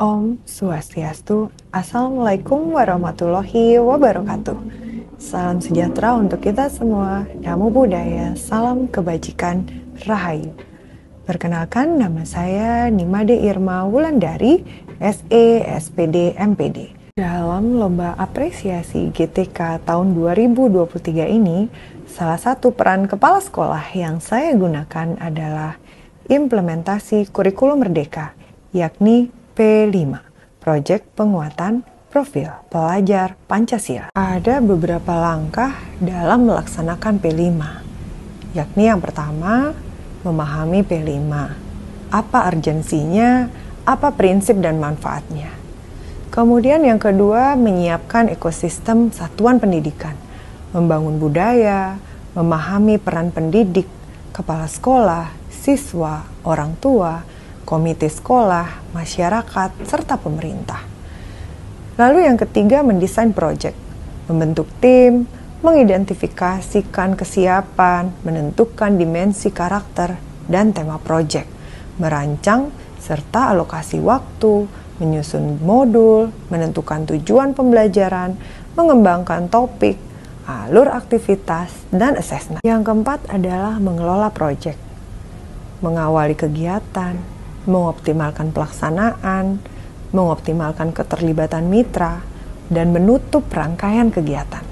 Om Swastiastu, Assalamualaikum warahmatullahi wabarakatuh. Salam sejahtera untuk kita semua, Namo Buddhaya, salam kebajikan, Rahayu. Perkenalkan, nama saya Nimade Irma Wulandari, SE, SPD, MPD. Dalam Lomba Apresiasi GTK tahun 2023 ini, salah satu peran kepala sekolah yang saya gunakan adalah implementasi kurikulum merdeka, yakni P5, Proyek Penguatan Profil Pelajar Pancasila. Ada beberapa langkah dalam melaksanakan P5, yakni yang pertama, memahami P5. Apa urgensinya, apa prinsip dan manfaatnya. Kemudian yang kedua, menyiapkan ekosistem satuan pendidikan, membangun budaya, memahami peran pendidik, kepala sekolah, siswa, orang tua, komite sekolah, masyarakat, serta pemerintah. Lalu yang ketiga, mendesain proyek, membentuk tim, mengidentifikasikan kesiapan, menentukan dimensi karakter dan tema proyek, merancang serta alokasi waktu, menyusun modul, menentukan tujuan pembelajaran, mengembangkan topik, alur aktivitas, dan asesmen. Yang keempat adalah mengelola proyek, mengawali kegiatan, mengoptimalkan pelaksanaan, mengoptimalkan keterlibatan mitra, dan menutup rangkaian kegiatan.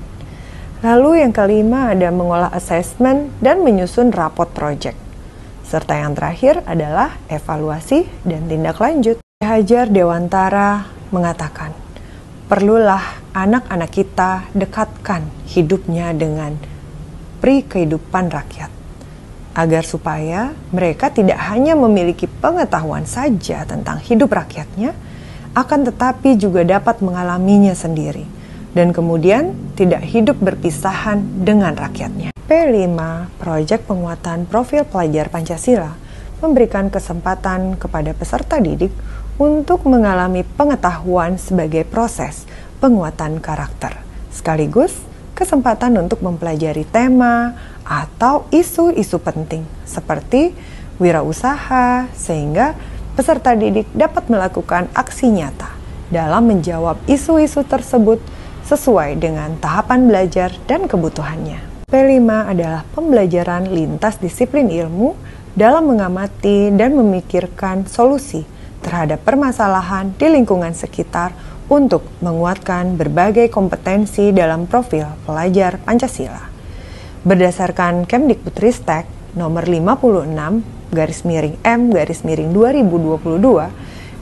Lalu yang kelima ada mengolah asesmen dan menyusun rapot proyek. Serta yang terakhir adalah evaluasi dan tindak lanjut. Hajar Dewantara mengatakan, perlulah anak-anak kita dekatkan hidupnya dengan pri kehidupan rakyat, agar supaya mereka tidak hanya memiliki pengetahuan saja tentang hidup rakyatnya, akan tetapi juga dapat mengalaminya sendiri, dan kemudian tidak hidup berpisahan dengan rakyatnya. P5, Proyek Penguatan Profil Pelajar Pancasila, memberikan kesempatan kepada peserta didik untuk mengalami pengetahuan sebagai proses penguatan karakter, sekaligus kesempatan untuk mempelajari tema atau isu-isu penting seperti wirausaha, sehingga peserta didik dapat melakukan aksi nyata dalam menjawab isu-isu tersebut sesuai dengan tahapan belajar dan kebutuhannya. P5 adalah pembelajaran lintas disiplin ilmu dalam mengamati dan memikirkan solusi terhadap permasalahan di lingkungan sekitar untuk menguatkan berbagai kompetensi dalam profil pelajar Pancasila. Berdasarkan Kemdikbudristek nomor 56/M/2022,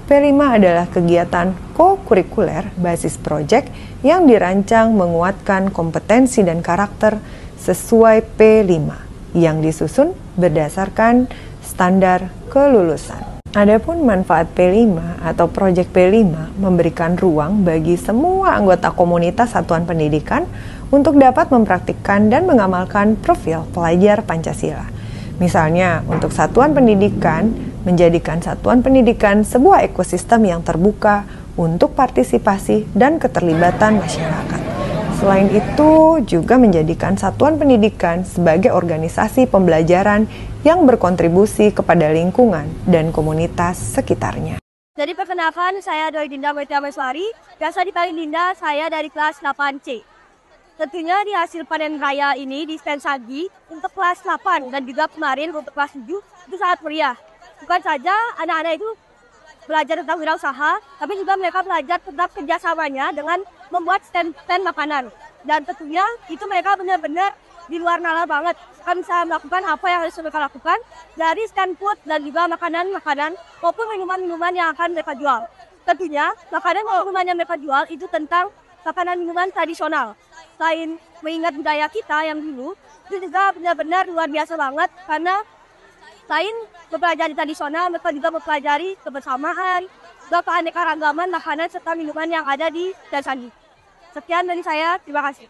P5 adalah kegiatan ko-kurikuler basis proyek yang dirancang menguatkan kompetensi dan karakter sesuai P5 yang disusun berdasarkan standar kelulusan. Adapun manfaat P5 atau proyek P5 memberikan ruang bagi semua anggota komunitas satuan pendidikan untuk dapat mempraktikkan dan mengamalkan profil pelajar Pancasila. Misalnya, untuk satuan pendidikan, menjadikan satuan pendidikan sebuah ekosistem yang terbuka untuk partisipasi dan keterlibatan masyarakat. Selain itu, juga menjadikan satuan pendidikan sebagai organisasi pembelajaran yang berkontribusi kepada lingkungan dan komunitas sekitarnya. Jadi perkenalkan, saya Doi Dinda Metia Meswari, biasa dipanggil Dinda, saya dari kelas 8C. Tentunya di hasil panen raya ini dispensasi untuk kelas 8 dan juga kemarin untuk kelas 7 itu sangat meriah. Bukan saja anak-anak itu belajar tentang wirausaha, tapi juga mereka belajar tentang kerjasamanya dengan membuat stand makanan. Dan tentunya itu mereka benar-benar di luar nalar banget. Kan bisa melakukan apa yang harus mereka lakukan dari stand food dan juga makanan-makanan maupun minuman-minuman yang akan mereka jual. Tentunya makanan maupun minuman yang mereka jual itu tentang makanan minuman tradisional. Selain mengingat budaya kita yang dulu, itu juga benar-benar luar biasa banget karena selain mempelajari tradisional, mereka juga mempelajari kebersamaan, dan keanekaragaman makanan serta minuman yang ada di Dansandi. Sekian dari saya, terima kasih.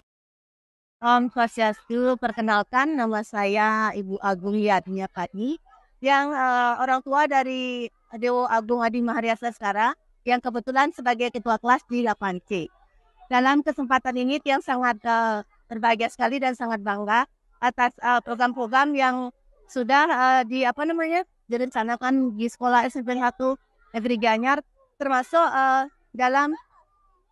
Om Swastiastu, perkenalkan nama saya Ibu Agung Yadnya Padi, yang orang tua dari Dewo Agung Adi Mahariasa Seskara, yang kebetulan sebagai ketua kelas di 8C. Dalam kesempatan ini yang sangat berbahagia sekali dan sangat bangga atas program-program yang sudah direncanakan di sekolah SMP 1 Negeri Gianyar termasuk dalam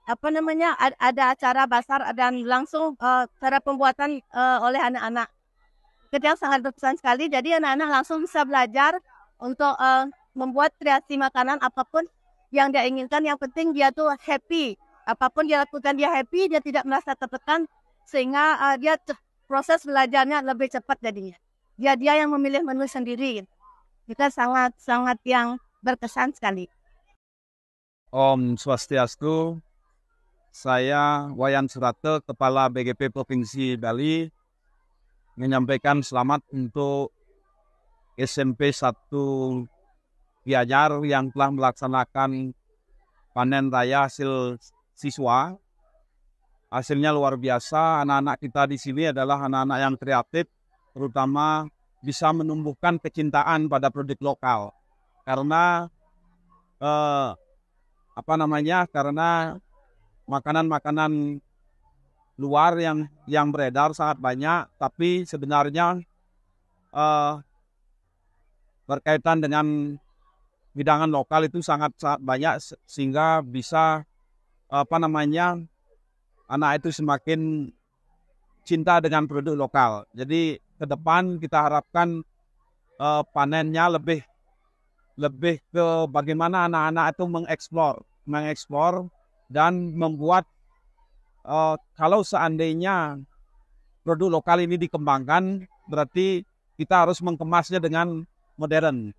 ada acara basar dan langsung cara pembuatan oleh anak-anak. Itu yang sangat berkesan sekali. Jadi anak-anak langsung bisa belajar untuk membuat kreasi makanan apapun yang dia inginkan. Yang penting dia tuh happy. Apapun dia lakukan dia happy, dia tidak merasa tertekan sehingga proses belajarnya lebih cepat jadinya. Dia yang memilih menu sendiri. Itu sangat yang berkesan sekali. Om Swastiastu. Saya Wayan Surate, Kepala BGP Provinsi Bali, menyampaikan selamat untuk SMP 1 Gianyar yang telah melaksanakan panen raya hasil siswa. Hasilnya luar biasa. Anak-anak kita di sini adalah anak-anak yang kreatif, terutama bisa menumbuhkan kecintaan pada produk lokal. Karena karena makanan-makanan luar yang beredar sangat banyak, tapi sebenarnya berkaitan dengan hidangan lokal itu sangat banyak, sehingga bisa anak itu semakin cinta dengan produk lokal. Jadi ke depan kita harapkan panennya lebih ke bagaimana anak-anak itu mengeksplor dan membuat kalau seandainya produk lokal ini dikembangkan, berarti kita harus mengemasnya dengan modern.